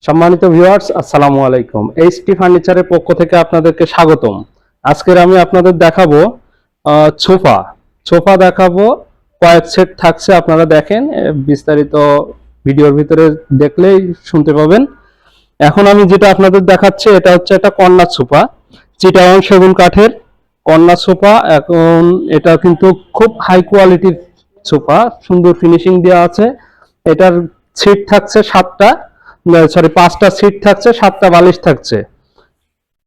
সম্মানিত ভিউয়ার্স, আসসালামু আলাইকুম। এইচটি ফার্নিচারের পক্ষ থেকে আপনাদেরকে স্বাগতম। আজকের আমি আপনাদের দেখাবো সোফা সোফা দেখাবো। কয়েক সেট থাকছে, আপনারা দেখেন, বিস্তারিত ভিডিওর ভিতরে দেখলেই শুনতে পাবেন। এখন আমি যেটা আপনাদের দেখাচ্ছি এটা হচ্ছে একটা কর্নার সোফা, চিটাগাং সেগুন কাঠের কর্নার সোফা। এখন এটা কিন্তু খুব হাই কোয়ালিটির সোফা, সুন্দর ফিনিশিং দেওয়া আছে। এটার সিট থাকছে 7টা, সরি 5টা সিট থাকছে, 7টা বালিশ থাকছে।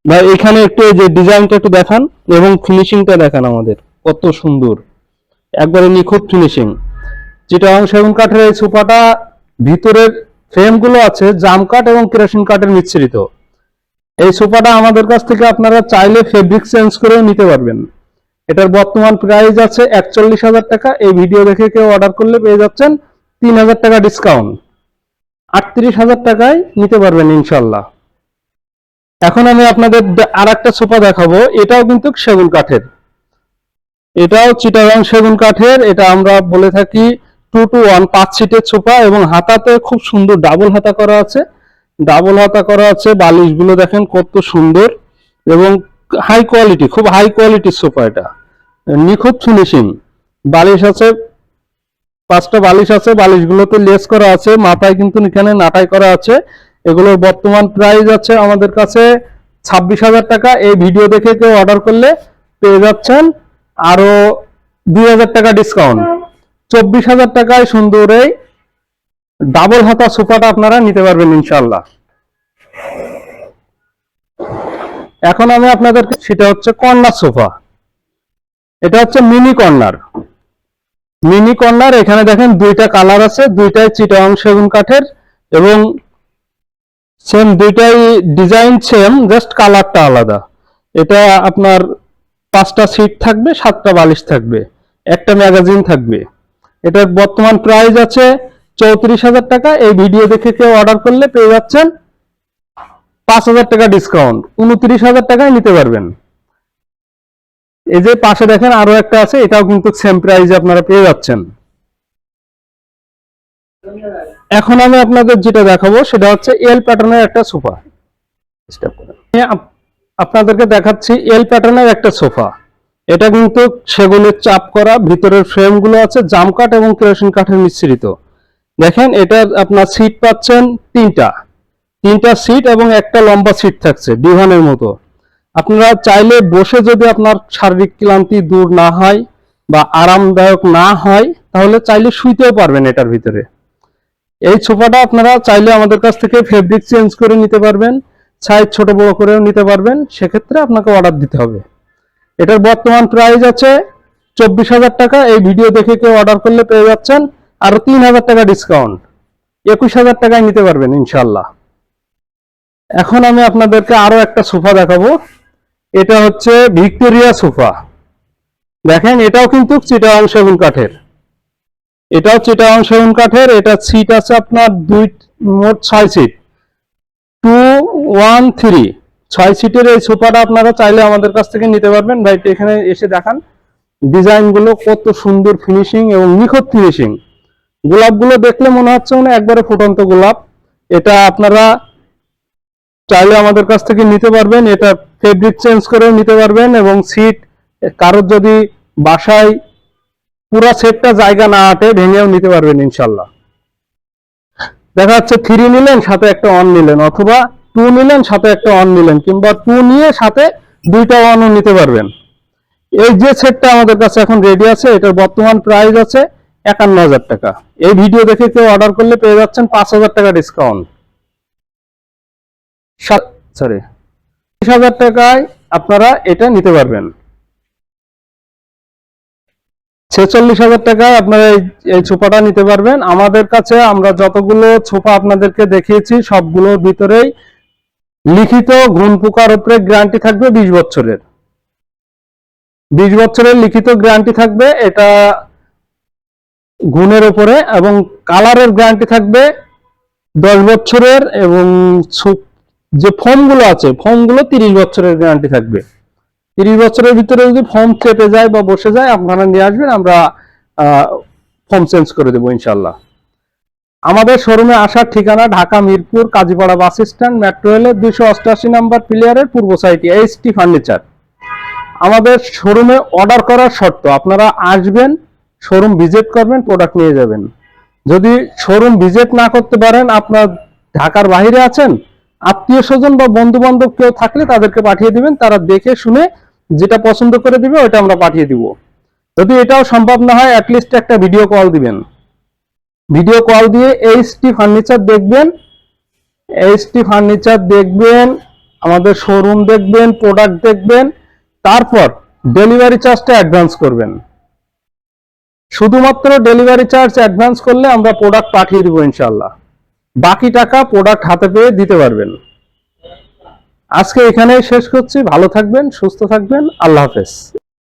ভাই এখানে একটু এই যে ডিজাইনটা একটু দেখান এবং ফিনিশিংটা দেখান আমাদের, কত সুন্দর, একবারে নিখুঁত ফিনিশিং। চিটাগাং সেগুন কাঠের এই সোফাটা ভিতরের ফ্রেম গুলো আছে জাম কাঠ এবং কেরোসিন কাঠের মিশ্রিত। এই সোফাটা আমাদের কাছ থেকে আপনারা চাইলে ফেব্রিক চেঞ্জ করেও নিতে পারবেন। এটার বর্তমান প্রাইস আছে 41,000 টাকা। এই ভিডিও দেখে কেউ অর্ডার করলে পেয়ে যাচ্ছেন 3,000 টাকা ডিসকাউন্ট, 38,000 টাকায় নিতে পারবেন ইনশাল্লাহ। এখন আমি আপনাদের আর একটা সোফা দেখাবো, এটাও কিন্তু সেগুন কাঠের, এটাও চিটাগাং সেগুন কাঠের। এটা আমরা বলে থাকি 2-to-1 5 সিটের সোফা এবং হাতাতে খুব সুন্দর ডাবল হাতা করা আছে, ডাবল হাতা করা আছে। বালিশগুলো দেখেন কত সুন্দর এবং হাই কোয়ালিটি, খুব হাই কোয়ালিটির সোফা। এটা নিখুঁত ফিনিশিং। বালিশ আছে, 5টা বালিশ আছে, বালিশগুলোতে লেস করা আছে, মাথায় কিন্তু এখানে নাটাই করা আছে। এগুলোর বর্তমান প্রাইস আছে আমাদের কাছে 26,000 টাকা। এই ভিডিও দেখে কেউ অর্ডার করলে পেয়ে যাচ্ছেন আরো 2,000 টাকা ডিসকাউন্ট, 24,000 টাকায় সুন্দর এই ডাবল হাতা সোফাটা আপনারা নিতে পারবেন ইনশাল্লাহ। এখন আমি আপনাদেরকে, সেটা হচ্ছে কর্নার সোফা, এটা হচ্ছে মিনি কর্নার। মিনি কর্নার, এখানে দেখেন 2টা কালার আছে, 2টাই চিটাগাং সেগুন কাঠের এবং সেম, 2টাই ডিজাইন সেম, জাস্ট কালারটা আলাদা। এটা আপনার 5টা সিট থাকবে, 7টা বালিশ থাকবে, একটা ম্যাগাজিন থাকবে। এটার বর্তমান প্রাইস আছে 34,000 টাকা। এই ভিডিও দেখে কেউ অর্ডার করলে পেয়ে যাচ্ছেন 5,000 টাকা ডিসকাউন্ট, 29,000 টাকায় নিতে পারবেন। এই যে পাশে দেখেন আরো একটা আছে, এটাও কিন্তু সেম প্রাইসে আপনারা পেয়ে যাচ্ছেন। এখন আমি আপনাদের যেটা দেখাবো সেটা হচ্ছে এল প্যাটার্নের একটা সোফা। আপনাদেরকে দেখাচ্ছি এল প্যাটার্নের একটা সোফা। এটা কিন্তু সেগুনের চাপ করা, ভিতরের ফ্রেম গুলো আছে জাম কাঠ এবং কেরোসিন কাঠের মিশ্রিত। দেখেন এটা আপনার সিট পাচ্ছেন 3টা সিট এবং একটা লম্বা সিট থাকছে ডিভানের মতো। আপনারা চাইলে বসে, যদি আপনার শারীরিক ক্লান্তি দূর না হয় বা আরামদায়ক না হয়, তাহলে চাইলে শুইতেও পারবেন এটার ভিতরে। এই সোফাটা আপনারা চাইলে আমাদের কাছ থেকে ফেব্রিক চেঞ্জ করে নিতে পারবেন, সাইজ ছোট বড় করেও নিতে পারবেন, সেক্ষেত্রে আপনাকে অর্ডার দিতে হবে। এটার বর্তমান প্রাইস আছে 24,000 টাকা। এই ভিডিও দেখে কেউ অর্ডার করলে পেয়ে যাচ্ছেন আরো 3,000 টাকা ডিসকাউন্ট, 21,000 টাকায় নিতে পারবেন ইনশাল্লাহ। এখন আমি আপনাদেরকে আরো একটা সোফা দেখাবো, এটা হচ্ছে ভিক্টোরিয়া সোফা। দেখেন এটাও কিন্তু চিটাগাং সেগুন কাঠের, এটাও চিটাগাং সেগুন কাঠের। এটা সিট আছে আপনার মোট 6 সিট, 2-1-3, 6 সিটের এই সোফাটা আপনারা চাইলে আমাদের কাছ থেকে নিতে পারবেন। ভাই এখানে এসে দেখান ডিজাইন গুলো, কত সুন্দর ফিনিশিং এবং নিখুঁত ফিনিশিং। গোলাপগুলো দেখলে মনে হচ্ছে মানে একবারে ফুটন্ত গোলাপ। এটা আপনারা চাইলে আমাদের কাছ থেকে নিতে পারবেন, এটা ফেব্রিক চেঞ্জ করেও নিতে পারবেন এবং সিট কারোর যদি বাসায় পুরো সেটটা জায়গা না আটে ভেঙেও নিতে পারবেন ইনশাল্লাহ। দেখা যাচ্ছে 3 নিলেন সাথে একটা অন নিলেন, অথবা 2 নিলেন সাথে একটা অন নিলেন, কিংবা 2 নিয়ে সাথে 2টা অনও নিতে পারবেন। এই যে সেটটা আমাদের কাছে এখন রেডি আছে, এটার বর্তমান প্রাইস আছে 51,000 টাকা। এই ভিডিও দেখে কেউ অর্ডার করলে পেয়ে যাচ্ছেন 5,000 টাকা ডিসকাউন্ট, সরি 30,000 টাকায় আপনারা এটা নিতে পারবেন। 46,000 টাকায় আপনারা এই সোফাটা নিতে পারবেন আমাদের কাছে। আমরা যতগুলো সোফা আপনাদেরকে দেখিয়েছি সবগুলোর ভিতরেই লিখিত ঘুণ পোকার উপরে গ্যারান্টি থাকবে 20 বছরের, 20 বছরের লিখিত গ্যারান্টি থাকবে এটা ঘুণের উপরে, এবং কালারের গ্যারান্টি থাকবে 10 বছরের, এবং যে ফোমগুলো আছে ফোমগুলো 30 বছরের গ্যারান্টি থাকবে। 30 বছরের ভিতরে যদি ফোম চেপে যায় বা বসে যায়, আপনারা নিয়ে আসবেন, আমরা ফোম চেঞ্জ করে দেবো ইনশাল্লাহ। আমাদের শোরুমে আসার ঠিকানা Dhaka Mirpur Kazipara bus stand, metro রেলের 288 নম্বর পিলিয়ারের পূর্ব সাইডে এইচটি ফার্নিচার। আমাদের শোরুমে অর্ডার করার শর্ত, আপনারা আসবেন, শোরুম ভিজিট করবেন, প্রোডাক্ট নিয়ে যাবেন। যদি শোরুম ভিজিট না করতে পারেন, আপনার ঢাকার বাইরে আছেন, আত্মীয় স্বজন বা বন্ধু বান্ধব কেউ থাকলে তাদেরকে পাঠিয়ে দিবেন, তারা দেখে শুনে যেটা পছন্দ করে দিবে ওটা আমরা পাঠিয়ে দিব। যদি এটাও সম্ভব না হয়, অ্যাটলিস্ট একটা ভিডিও কল দিবেন। ভিডিও কল দিয়ে এইচটি ফার্নিচার দেখবেন, এইচটি ফার্নিচার দেখবেন, আমাদের শোরুম দেখবেন, প্রোডাক্ট দেখবেন, তারপর ডেলিভারি চার্জটা অ্যাডভান্স করবেন। শুধুমাত্র ডেলিভারি চার্জ অ্যাডভান্স করলে আমরা প্রোডাক্ট পাঠিয়ে দিব ইনশাআল্লাহ। বাকি টাকা প্রোডাক্ট হাতে পেয়ে দিতে পারবেন। আজকে এখানেই শেষ করছি। ভালো থাকবেন, সুস্থ থাকবেন, আল্লাহ হাফেজ।